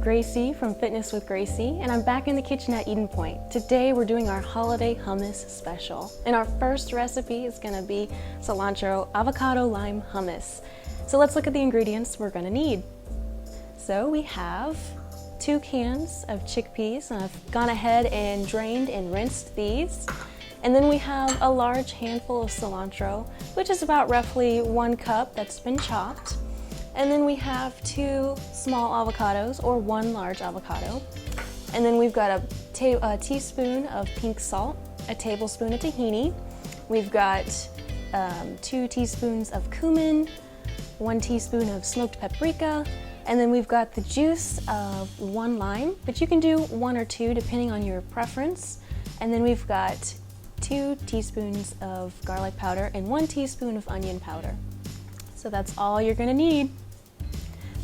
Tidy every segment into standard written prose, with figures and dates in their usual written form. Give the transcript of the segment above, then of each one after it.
Gracie from Fitness with Gracie, and I'm back in the kitchen at Eden Pointe. Today we're doing our holiday hummus special, and our first recipe is going to be cilantro avocado lime hummus. So let's look at the ingredients we're going to need. So we have 2 cans of chickpeas, and I've gone ahead and drained and rinsed these. And then we have a large handful of cilantro, which is about roughly 1 cup that's been chopped. And then we have 2 small avocados, or 1 large avocado. And then we've got a teaspoon of pink salt, a tablespoon of tahini. We've got 2 teaspoons of cumin, 1 teaspoon of smoked paprika, and then we've got the juice of 1 lime, but you can do 1 or 2 depending on your preference. And then we've got 2 teaspoons of garlic powder and 1 teaspoon of onion powder. So that's all you're gonna need.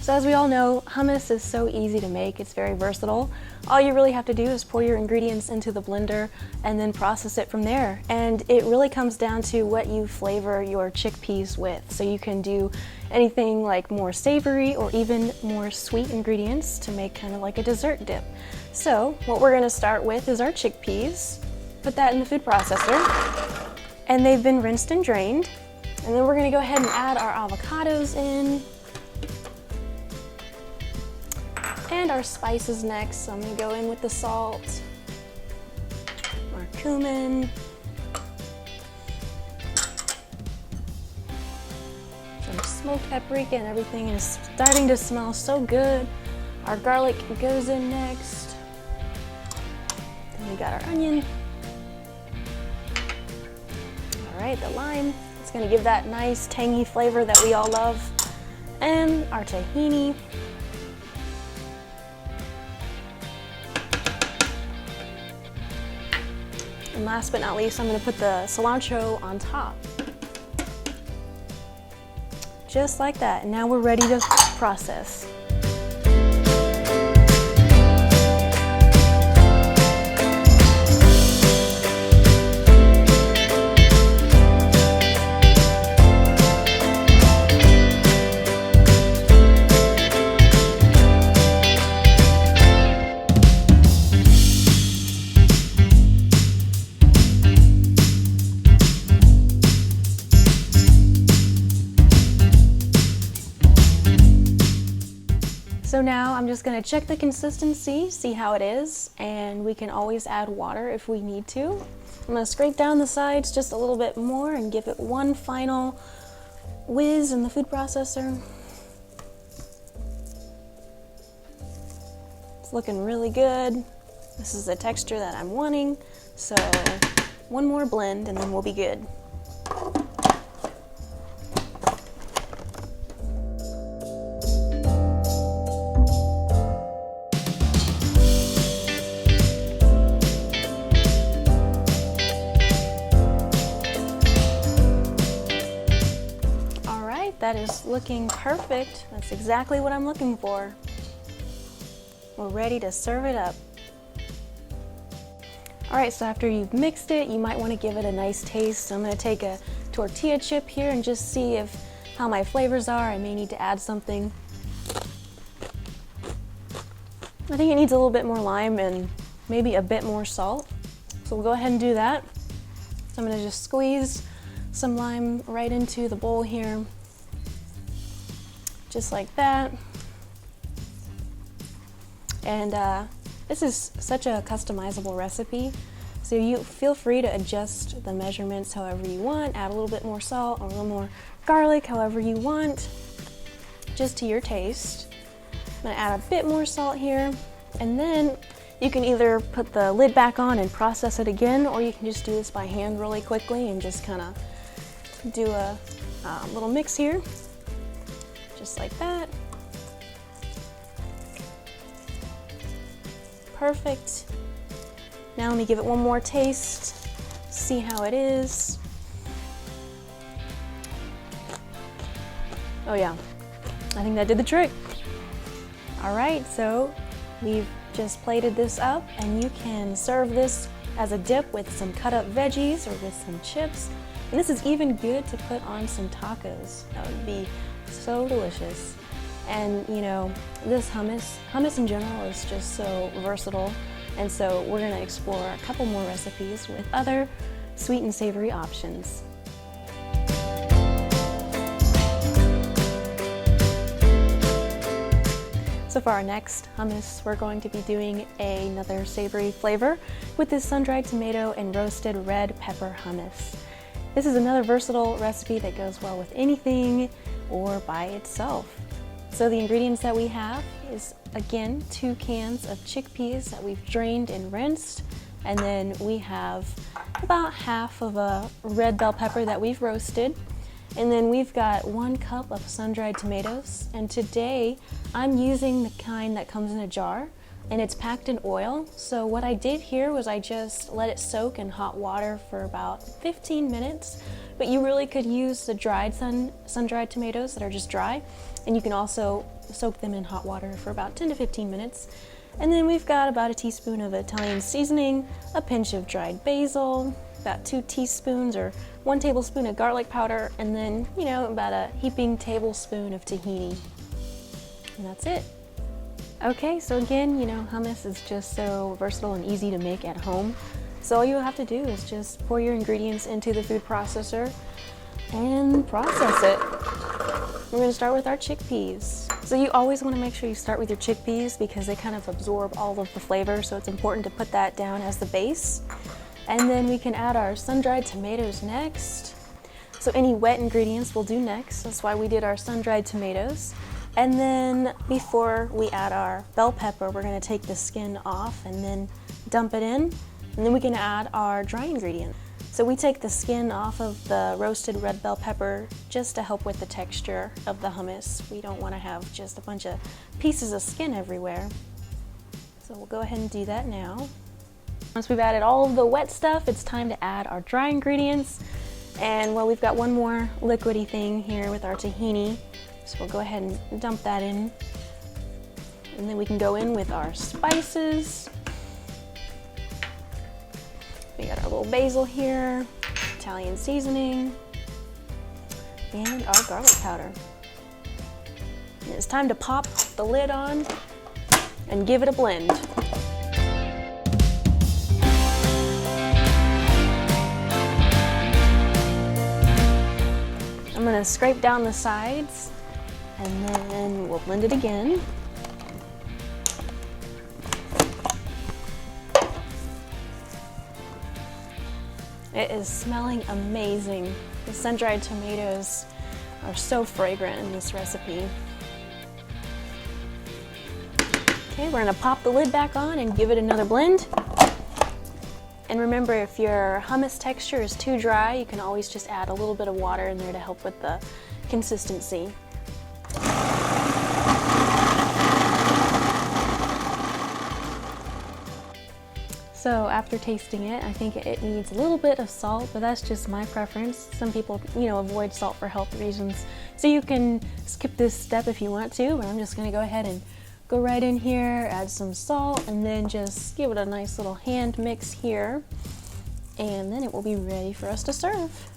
So as we all know, hummus is so easy to make, it's very versatile. All you really have to do is pour your ingredients into the blender and then process it from there. And it really comes down to what you flavor your chickpeas with. So you can do anything like more savory or even more sweet ingredients to make kind of like a dessert dip. So what we're gonna start with is our chickpeas. Put that in the food processor, and they've been rinsed and drained. And then we're gonna go ahead and add our avocados in. And our spices next. So I'm gonna go in with the salt, our cumin, some smoked paprika, and everything is starting to smell so good. Our garlic goes in next. Then we got our onion. All right, the lime. It's gonna give that nice tangy flavor that we all love. And our tahini. And last but not least, I'm going to put the cilantro on top. Just like that. And now we're ready to process. So now I'm just going to check the consistency, see how it is, and we can always add water if we need to. I'm going to scrape down the sides just a little bit more and give it one final whiz in the food processor. It's looking really good. This is the texture that I'm wanting. So one more blend and then we'll be good. That is looking perfect. That's exactly what I'm looking for. We're ready to serve it up. All right, so after you've mixed it, you might want to give it a nice taste. So I'm going to take a tortilla chip here and just see how my flavors are. I may need to add something. I think it needs a little bit more lime and maybe a bit more salt. So we'll go ahead and do that. So I'm going to just squeeze some lime right into the bowl here. Just like that. And this is such a customizable recipe, so you feel free to adjust the measurements however you want, add a little bit more salt or a little more garlic, however you want, just to your taste. I'm gonna add a bit more salt here, and then you can either put the lid back on and process it again, or you can just do this by hand really quickly and just kind of do a little mix here. Just like that. Perfect. Now let me give it one more taste, see how it is. Oh yeah, I think that did the trick. All right, so we've just plated this up, and you can serve this as a dip with some cut up veggies or with some chips. And this is even good to put on some tacos. That would be so delicious. And you know, this hummus in general is just so versatile. And so we're gonna explore a couple more recipes with other sweet and savory options. So for our next hummus, we're going to be doing another savory flavor with this sun-dried tomato and roasted red pepper hummus. This is another versatile recipe that goes well with anything or by itself. So the ingredients that we have is, again, 2 cans of chickpeas that we've drained and rinsed. And then we have about half of a red bell pepper that we've roasted. And then we've got 1 cup of sun-dried tomatoes. And today I'm using the kind that comes in a jar and it's packed in oil. So what I did here was I just let it soak in hot water for about 15 minutes. But you really could use the dried sun-dried tomatoes that are just dry. And you can also soak them in hot water for about 10 to 15 minutes. And then we've got about a teaspoon of Italian seasoning, a pinch of dried basil, about 2 teaspoons or 1 tablespoon of garlic powder, and then, you know, about a heaping tablespoon of tahini. And that's it. Okay, so again, you know, hummus is just so versatile and easy to make at home. So all you have to do is just pour your ingredients into the food processor and process it. We're going to start with our chickpeas. So you always want to make sure you start with your chickpeas because they kind of absorb all of the flavor, so it's important to put that down as the base. And then we can add our sun-dried tomatoes next. So any wet ingredients we'll do next. That's why we did our sun-dried tomatoes. And then before we add our bell pepper, we're going to take the skin off and then dump it in. And then we can add our dry ingredient. So we take the skin off of the roasted red bell pepper just to help with the texture of the hummus. We don't want to have just a bunch of pieces of skin everywhere. So we'll go ahead and do that now. Once we've added all of the wet stuff, it's time to add our dry ingredients. And well, we've got one more liquidy thing here with our tahini. So we'll go ahead and dump that in. And then we can go in with our spices. We got our little basil here, Italian seasoning, and our garlic powder. And it's time to pop the lid on and give it a blend. I'm gonna scrape down the sides and then we'll blend it again. It is smelling amazing. The sun-dried tomatoes are so fragrant in this recipe. Okay, we're gonna pop the lid back on and give it another blend. And remember, if your hummus texture is too dry, you can always just add a little bit of water in there to help with the consistency. So after tasting it, I think it needs a little bit of salt, but that's just my preference. Some people, you know, avoid salt for health reasons. So you can skip this step if you want to, but I'm just gonna go ahead and go right in here, add some salt, and then just give it a nice little hand mix here. And then it will be ready for us to serve.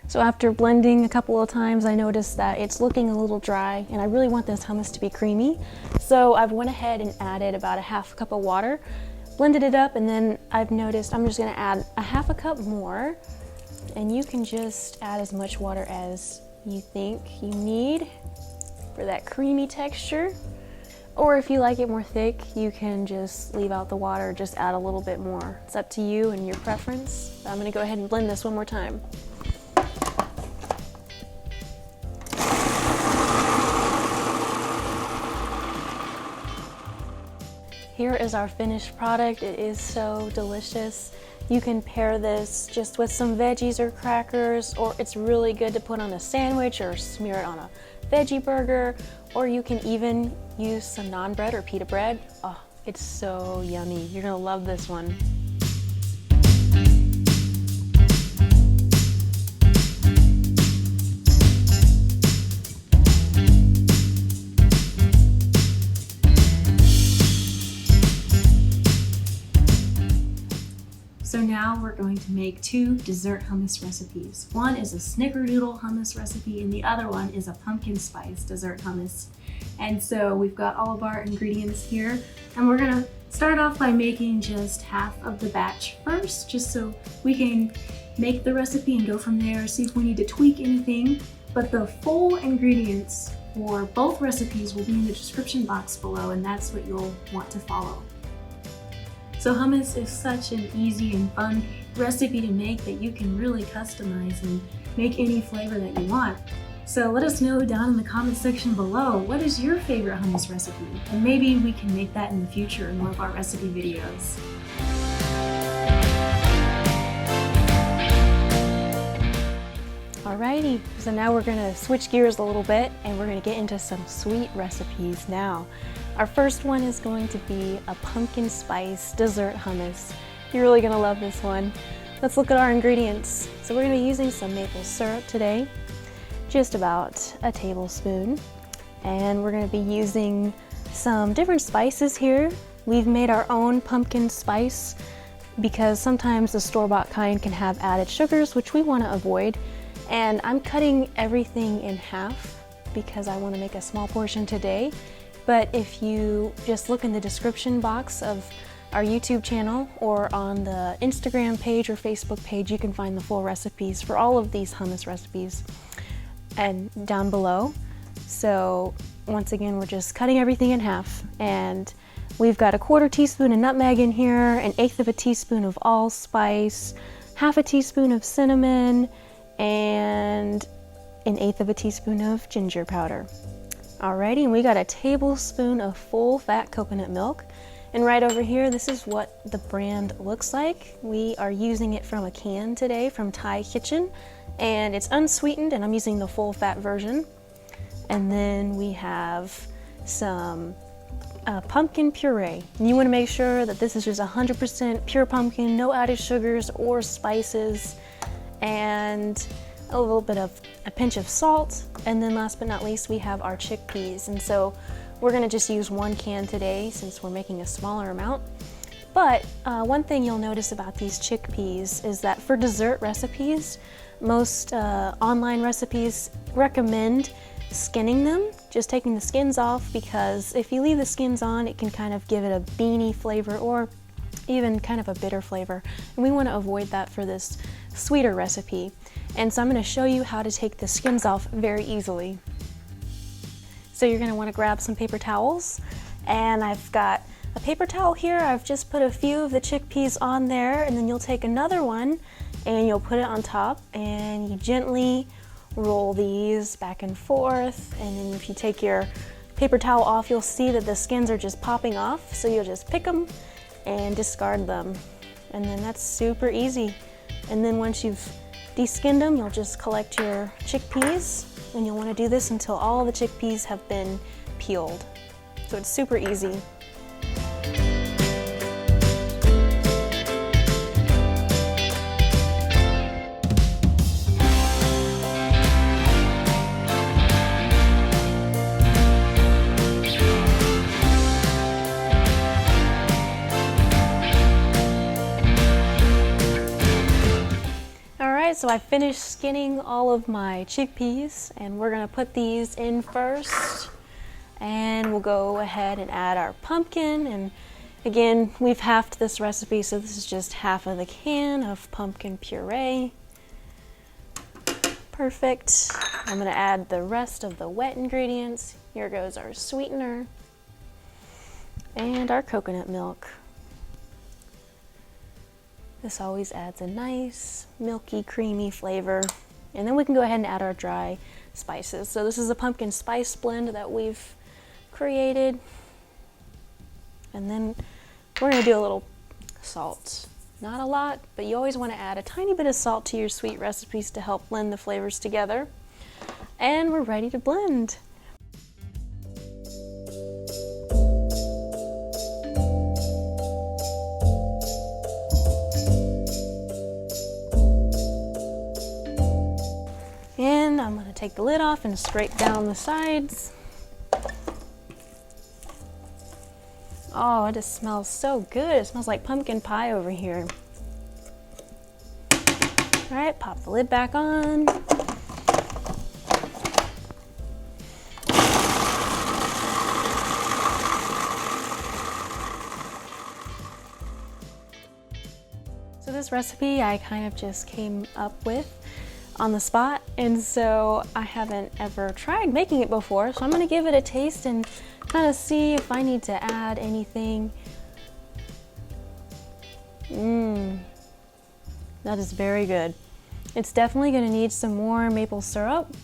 So after blending a couple of times, I noticed that it's looking a little dry, and I really want this hummus to be creamy. So I've went ahead and added about a half cup of water, blended it up, and then I've noticed I'm just gonna add a half a cup more, and you can just add as much water as you think you need for that creamy texture. Or if you like it more thick, you can just leave out the water, just add a little bit more. It's up to you and your preference. I'm gonna go ahead and blend this one more time. Here is our finished product. It is so delicious. You can pair this just with some veggies or crackers, or it's really good to put on a sandwich or smear it on a veggie burger, or you can even use some naan bread or pita bread. Oh, it's so yummy. You're gonna love this one. So now we're going to make two dessert hummus recipes. One is a snickerdoodle hummus recipe and the other one is a pumpkin spice dessert hummus. And so we've got all of our ingredients here, and we're gonna start off by making just half of the batch first, just so we can make the recipe and go from there, see if we need to tweak anything. But the full ingredients for both recipes will be in the description box below, and that's what you'll want to follow. So hummus is such an easy and fun recipe to make that you can really customize and make any flavor that you want. So let us know down in the comment section below, what is your favorite hummus recipe? And maybe we can make that in the future in one of our recipe videos. Alrighty, so now we're gonna switch gears a little bit and we're gonna get into some sweet recipes now. Our first one is going to be a pumpkin spice dessert hummus. You're really gonna love this one. Let's look at our ingredients. So we're gonna be using some maple syrup today, just about a tablespoon. And we're gonna be using some different spices here. We've made our own pumpkin spice because sometimes the store-bought kind can have added sugars, which we wanna avoid. And I'm cutting everything in half because I wanna make a small portion today. But if you just look in the description box of our YouTube channel or on the Instagram page or Facebook page, you can find the full recipes for all of these hummus recipes and down below. So once again, we're just cutting everything in half, and we've got a 1/4 teaspoon of nutmeg in here, 1/8 of a teaspoon of allspice, 1/2 teaspoon of cinnamon, and 1/8 of a teaspoon of ginger powder. Alrighty, and we got a tablespoon of full fat coconut milk. And right over here, this is what the brand looks like. We are using it from a can today from Thai Kitchen, and it's unsweetened, and I'm using the full fat version. And then we have some pumpkin puree. And you want to make sure that this is just 100% pure pumpkin, no added sugars or spices, and a little bit of a pinch of salt. And then last but not least, we have our chickpeas. And so we're gonna just use 1 can today since we're making a smaller amount. But one thing you'll notice about these chickpeas is that for dessert recipes, most online recipes recommend skinning them, just taking the skins off, because if you leave the skins on, it can kind of give it a beany flavor or even kind of a bitter flavor. And we want to avoid that for this sweeter recipe. And so I'm going to show you how to take the skins off very easily. So you're going to want to grab some paper towels, and I've got a paper towel here. I've just put a few of the chickpeas on there, and then you'll take another one and you'll put it on top, and you gently roll these back and forth. And then if you take your paper towel off, you'll see that the skins are just popping off, so you'll just pick them and discard them. And then that's super easy. And then once you've de-skinned them, you'll just collect your chickpeas, and you'll want to do this until all the chickpeas have been peeled. So it's super easy. So I finished skinning all of my chickpeas, and we're gonna put these in first, and we'll go ahead and add our pumpkin. And again, we've halved this recipe, so this is just half of the can of pumpkin puree. Perfect. I'm gonna add the rest of the wet ingredients. Here goes our sweetener and our coconut milk. This always adds a nice, milky, creamy flavor. And then we can go ahead and add our dry spices. So this is a pumpkin spice blend that we've created. And then we're gonna do a little salt. Not a lot, but you always wanna add a tiny bit of salt to your sweet recipes to help blend the flavors together. And we're ready to blend. And I'm gonna take the lid off and scrape down the sides. Oh, it just smells so good. It smells like pumpkin pie over here. All right, pop the lid back on. So this recipe I kind of just came up with on the spot, and so I haven't ever tried making it before, so I'm gonna give it a taste and kind of see if I need to add anything. That is very good. It's definitely gonna need some more maple syrup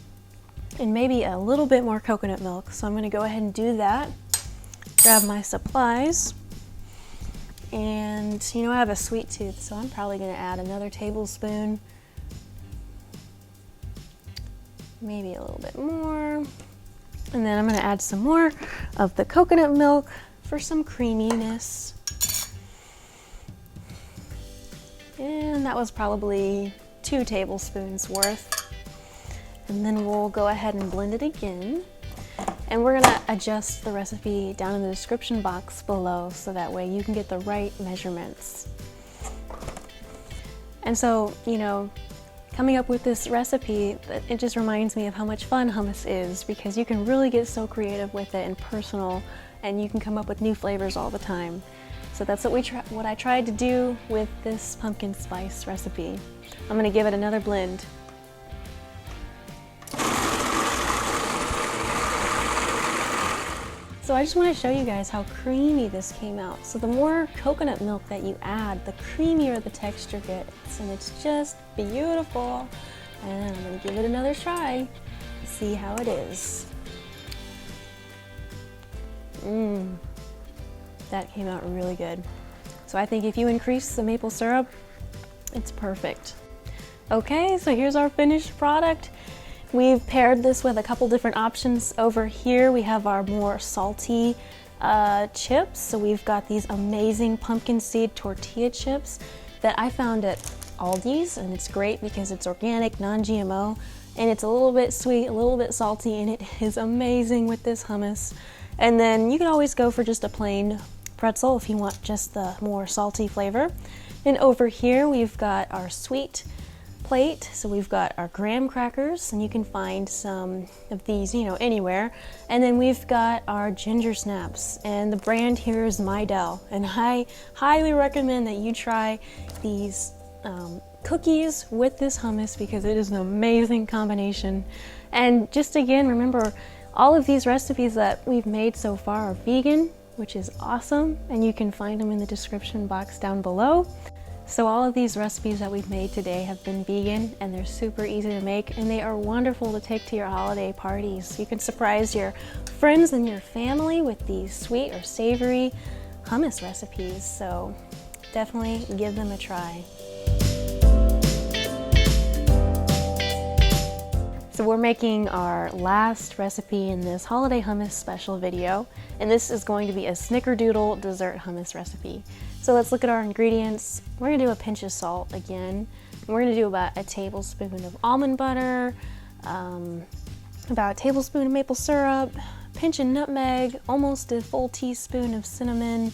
and maybe a little bit more coconut milk, so I'm gonna go ahead and do that. Grab my supplies. And you know, I have a sweet tooth, so I'm probably gonna add another tablespoon, maybe a little bit more. And then I'm gonna add some more of the coconut milk for some creaminess. And that was probably 2 tablespoons worth. And then we'll go ahead and blend it again. And we're gonna adjust the recipe down in the description box below so that way you can get the right measurements. And so, you know, coming up with this recipe, it just reminds me of how much fun hummus is, because you can really get so creative with it and personal, and you can come up with new flavors all the time. So that's what I tried to do with this pumpkin spice recipe. I'm gonna give it another blend. So I just want to show you guys how creamy this came out. So the more coconut milk that you add, the creamier the texture gets, and it's just beautiful. And I'm gonna give it another try to see how it is. That came out really good. So I think if you increase the maple syrup, it's perfect. Okay, so here's our finished product. We've paired this with a couple different options. Over here we have our more salty chips. So we've got these amazing pumpkin seed tortilla chips that I found at Aldi's, and it's great because it's organic, non-GMO, and it's a little bit sweet, a little bit salty, and it is amazing with this hummus. And then you can always go for just a plain pretzel if you want just the more salty flavor. And over here we've got our sweet plate. So we've got our graham crackers, and you can find some of these, you know, anywhere. And then we've got our ginger snaps, and the brand here is Midel, and I highly recommend that you try these cookies with this hummus because it is an amazing combination. And just again, remember, all of these recipes that we've made so far are vegan, which is awesome, and you can find them in the description box down below. So all of these recipes that we've made today have been vegan, and they're super easy to make, and they are wonderful to take to your holiday parties. You can surprise your friends and your family with these sweet or savory hummus recipes, so definitely give them a try. So we're making our last recipe in this holiday hummus special video, and this is going to be a snickerdoodle dessert hummus recipe. So let's look at our ingredients. We're gonna do a pinch of salt again. And we're gonna do about a tablespoon of almond butter, about a tablespoon of maple syrup, a pinch of nutmeg, almost a full teaspoon of cinnamon,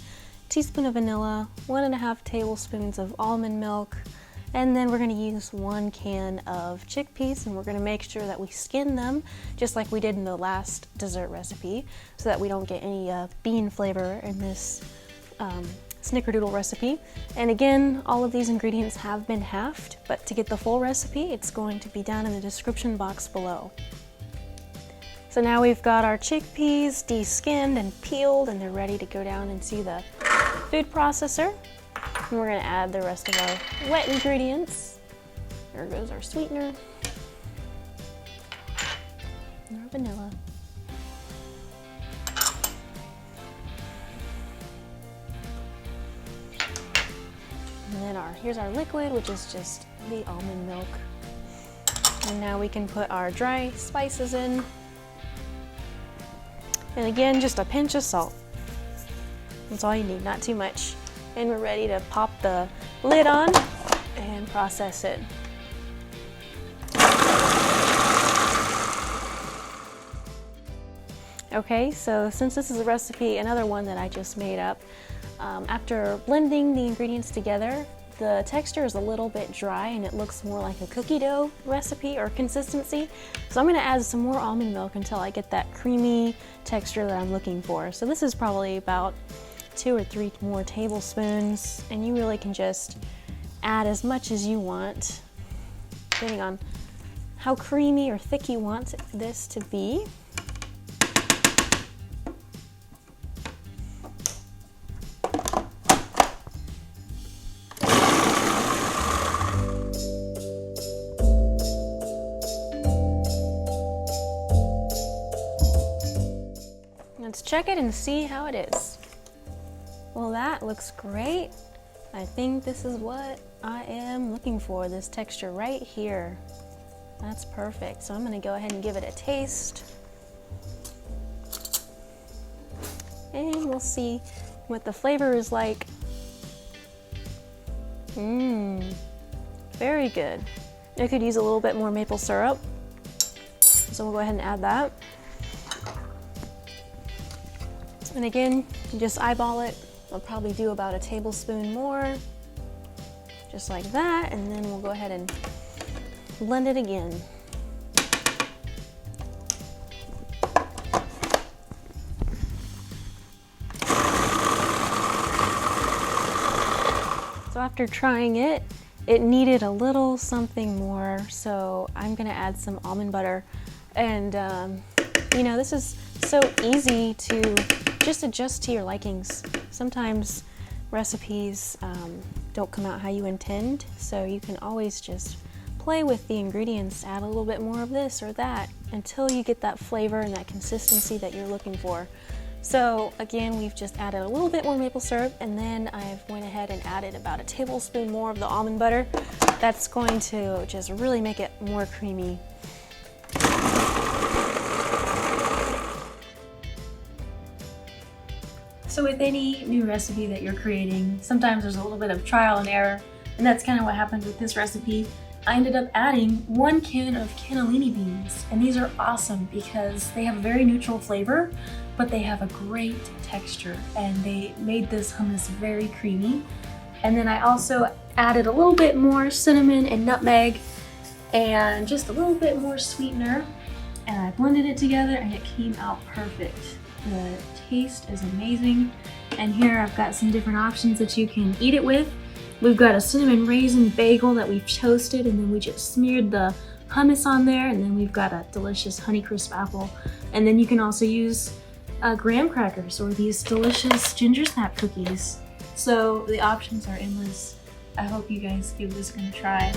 teaspoon of vanilla, 1.5 tablespoons of almond milk, and then we're gonna use 1 can of chickpeas, and we're gonna make sure that we skin them just like we did in the last dessert recipe so that we don't get any bean flavor in this snickerdoodle recipe. And again, all of these ingredients have been halved, but to get the full recipe, it's going to be down in the description box below. So now we've got our chickpeas de-skinned and peeled, and they're ready to go down into the food processor. And we're gonna add the rest of our wet ingredients. There goes our sweetener and our vanilla. And then here's our liquid, which is just the almond milk. And now we can put our dry spices in. And again, just a pinch of salt. That's all you need, not too much. And we're ready to pop the lid on and process it. Okay, so since this is a recipe, another one that I just made up, after blending the ingredients together, the texture is a little bit dry and it looks more like a cookie dough recipe or consistency. So I'm gonna add some more almond milk until I get that creamy texture that I'm looking for. So this is probably about 2 or 3 more tablespoons, and you really can just add as much as you want, depending on how creamy or thick you want this to be. Let's check it and see how it is. Well, that looks great. I think this is what I am looking for, this texture right here. That's perfect. So I'm gonna go ahead and give it a taste. And we'll see what the flavor is like. Very good. I could use a little bit more maple syrup. So we'll go ahead and add that. And again, you just eyeball it. I'll probably do about a tablespoon more, just like that, and then we'll go ahead and blend it again. So after trying it, it needed a little something more, so I'm gonna add some almond butter. And you know, this is so easy to just adjust to your likings. Sometimes recipes don't come out how you intend, so you can always just play with the ingredients, add a little bit more of this or that until you get that flavor and that consistency that you're looking for. So again, we've just added a little bit more maple syrup, and then I've went ahead and added about a tablespoon more of the almond butter. That's going to just really make it more creamy. So with any new recipe that you're creating, sometimes there's a little bit of trial and error, and that's kind of what happened with this recipe. I ended up adding 1 can of cannellini beans, and these are awesome because they have a very neutral flavor, but they have a great texture, and they made this hummus very creamy. And then I also added a little bit more cinnamon and nutmeg and just a little bit more sweetener, and I blended it together and it came out perfect. The taste is amazing. And here I've got some different options that you can eat it with. We've got a cinnamon raisin bagel that we've toasted, and then we just smeared the hummus on there, and then we've got a delicious Honeycrisp apple. And then you can also use graham crackers or these delicious ginger snap cookies. So the options are endless. I hope you guys give this one a try.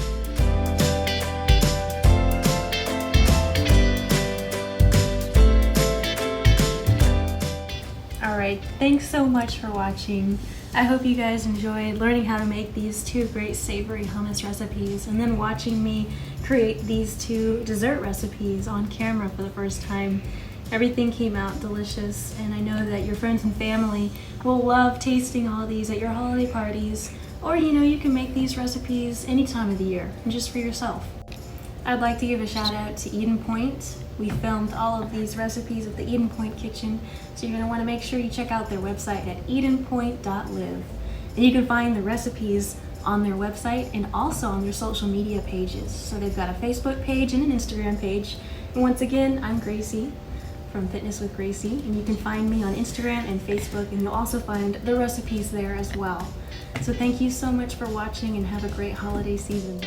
Alright, thanks so much for watching. I hope you guys enjoyed learning how to make these 2 great savory hummus recipes, and then watching me create these 2 dessert recipes on camera for the first time. Everything came out delicious, and I know that your friends and family will love tasting all these at your holiday parties, or you know, you can make these recipes any time of the year, just for yourself. I'd like to give a shout out to Eden Pointe. We filmed all of these recipes at the Eden Pointe kitchen, so you're going to want to make sure you check out their website at edenpointe.live. And you can find the recipes on their website and also on their social media pages. So they've got a Facebook page and an Instagram page. And once again, I'm Gracie from Fitness with Gracie, and you can find me on Instagram and Facebook, and you'll also find the recipes there as well. So thank you so much for watching, and have a great holiday season.